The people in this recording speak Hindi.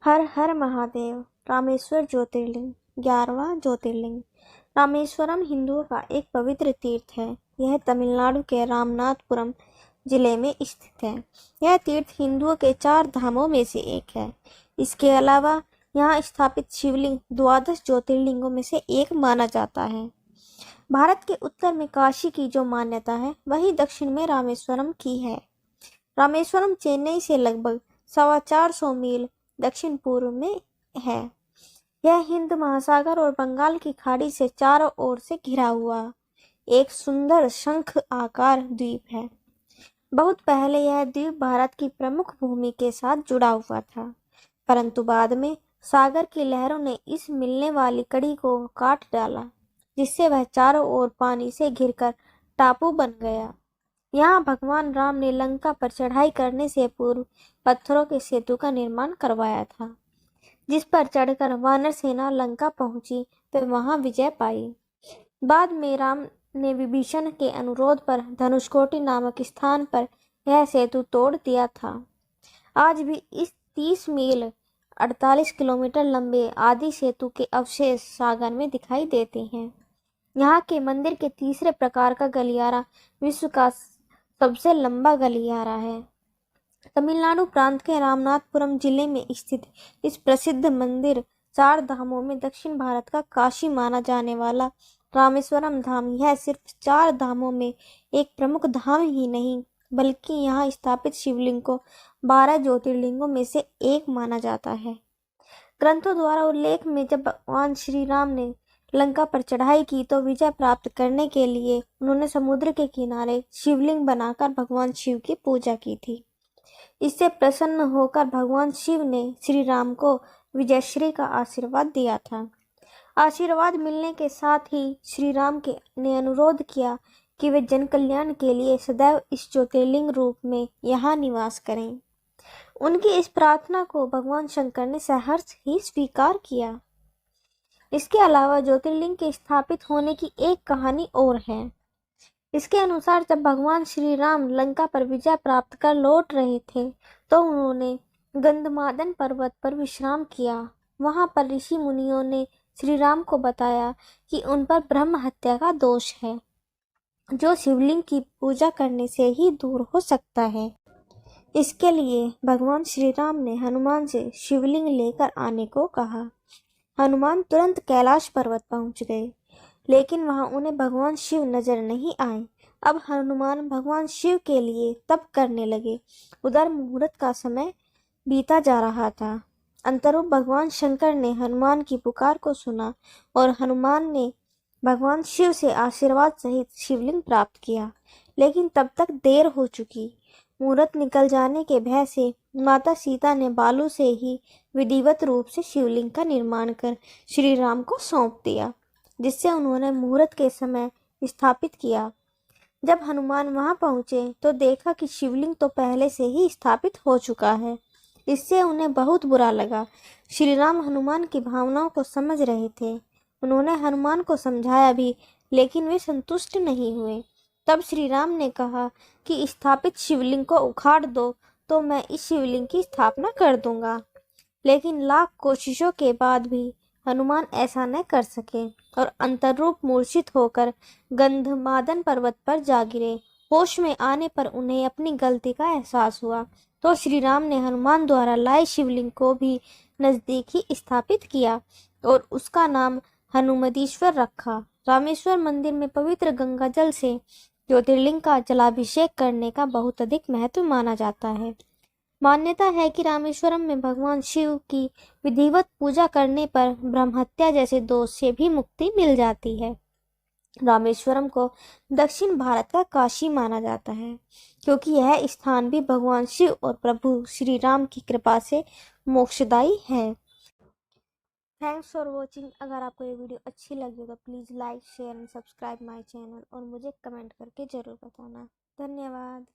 हर हर महादेव। रामेश्वर ज्योतिर्लिंग 11वां ज्योतिर्लिंग। रामेश्वरम हिंदुओं का एक पवित्र तीर्थ है। यह तमिलनाडु के रामनाथपुरम जिले में स्थित है। यह तीर्थ हिंदुओं के 4 धामों में से एक है। इसके अलावा यहाँ स्थापित शिवलिंग 12 ज्योतिर्लिंगों में से एक माना जाता है। भारत के उत्तर में काशी की जो मान्यता है, वही दक्षिण में रामेश्वरम की है। रामेश्वरम चेन्नई से लगभग 450 मील दक्षिण पूर्व में है। यह हिंद महासागर और बंगाल की खाड़ी से चारों ओर से घिरा हुआ एक सुंदर शंख आकार द्वीप है। बहुत पहले यह द्वीप भारत की प्रमुख भूमि के साथ जुड़ा हुआ था, परंतु बाद में सागर की लहरों ने इस मिलने वाली कड़ी को काट डाला, जिससे वह चारों ओर पानी से घिरकर टापू बन गया। यहाँ भगवान राम ने लंका पर चढ़ाई करने से पूर्व पत्थरों के सेतु का निर्माण करवाया था, जिस पर चढ़कर वानर सेना लंका पहुंची तो वहां विजय पाई। बाद में राम ने विभीषण के अनुरोध पर धनुषकोटि नामक स्थान पर यह सेतु तोड़ दिया था। आज भी इस 30 मील 48 किलोमीटर लंबे आदि सेतु के अवशेष सागर में दिखाई देते हैं। यहाँ के मंदिर के तीसरे प्रकार का गलियारा विश्व का सबसे लंबा गलियारा है। तमिलनाडु प्रांत के रामनाथपुरम जिले में स्थित इस प्रसिद्ध मंदिर 4 धामों में दक्षिण भारत का काशी माना जाने वाला रामेश्वरम धाम यह सिर्फ 4 धामों में एक प्रमुख धाम ही नहीं, बल्कि यहाँ स्थापित शिवलिंग को 12 ज्योतिर्लिंगों में से एक माना जाता है। ग्रंथों द्वारा उल्लेख में जब भगवान श्री राम ने लंका पर चढ़ाई की तो विजय प्राप्त करने के लिए उन्होंने समुद्र के किनारे शिवलिंग बनाकर भगवान शिव की पूजा की थी। इससे प्रसन्न होकर भगवान शिव ने श्री राम को विजयश्री का आशीर्वाद दिया था। आशीर्वाद मिलने के साथ ही श्री राम ने अनुरोध किया कि वे जन कल्याण के लिए सदैव इस ज्योतिर्लिंग रूप में यहाँ निवास करें। उनकी इस प्रार्थना को भगवान शंकर ने सहर्ष ही स्वीकार किया। इसके अलावा ज्योतिर्लिंग के स्थापित होने की एक कहानी और है। इसके अनुसार जब भगवान श्री राम लंका पर विजय प्राप्त कर लौट रहे थे तो उन्होंने गंधमादन पर्वत पर विश्राम किया। वहां पर ऋषि मुनियों ने श्री राम को बताया कि उन पर ब्रह्म हत्या का दोष है, जो शिवलिंग की पूजा करने से ही दूर हो सकता है। इसके लिए भगवान श्री राम ने हनुमान से शिवलिंग लेकर आने को कहा। हनुमान तुरंत कैलाश पर्वत पहुंच गए, लेकिन वहां उन्हें भगवान शिव नजर नहीं आए। अब हनुमान भगवान शिव के लिए तप करने लगे। उधर मुहूर्त का समय बीता जा रहा था। अंतरूप भगवान शंकर ने हनुमान की पुकार को सुना और हनुमान ने भगवान शिव से आशीर्वाद सहित शिवलिंग प्राप्त किया, लेकिन तब तक देर हो चुकी। मुहूर्त निकल जाने के भय से माता सीता ने बालू से ही विधिवत रूप से शिवलिंग का निर्माण कर श्री राम को सौंप दिया, जिससे उन्होंने मुहूर्त के समय स्थापित किया। जब हनुमान वहां पहुंचे तो देखा कि शिवलिंग तो पहले से ही स्थापित हो चुका है। इससे उन्हें बहुत बुरा लगा। श्री राम हनुमान की भावनाओं को समझ रहे थे। उन्होंने हनुमान को समझाया भी, लेकिन वे संतुष्ट नहीं हुए। तब श्री राम ने कहा कि स्थापित शिवलिंग को उखाड़ दो तो मैं इस शिवलिंग की स्थापना कर दूंगा। लेकिन लाख कोशिशों के बाद भी हनुमान ऐसा न कर सके और अंतर्रूप मूर्छित होकर गंधमादन पर्वत पर जा गिरे। होश में आने पर उन्हें अपनी गलती का एहसास हुआ तो श्री राम ने हनुमान द्वारा लाए शिवलिंग को भी नजदीक ही स्थापित किया और उसका नाम हनुमदीश्वर रखा। रामेश्वर मंदिर में पवित्र गंगा जल से ज्योतिर्लिंग का जलाभिषेक करने का बहुत अधिक महत्व माना जाता है। मान्यता है कि रामेश्वरम में भगवान शिव की विधिवत पूजा करने पर ब्रह्महत्या जैसे दोष से भी मुक्ति मिल जाती है। रामेश्वरम को दक्षिण भारत का काशी माना जाता है, क्योंकि यह स्थान भी भगवान शिव और प्रभु श्री राम की कृपा से मोक्षदायी है। Thanks for watching. अगर आपको ये वीडियो अच्छी लगी तो please like, share and subscribe my channel और मुझे कमेंट करके ज़रूर बताना। धन्यवाद।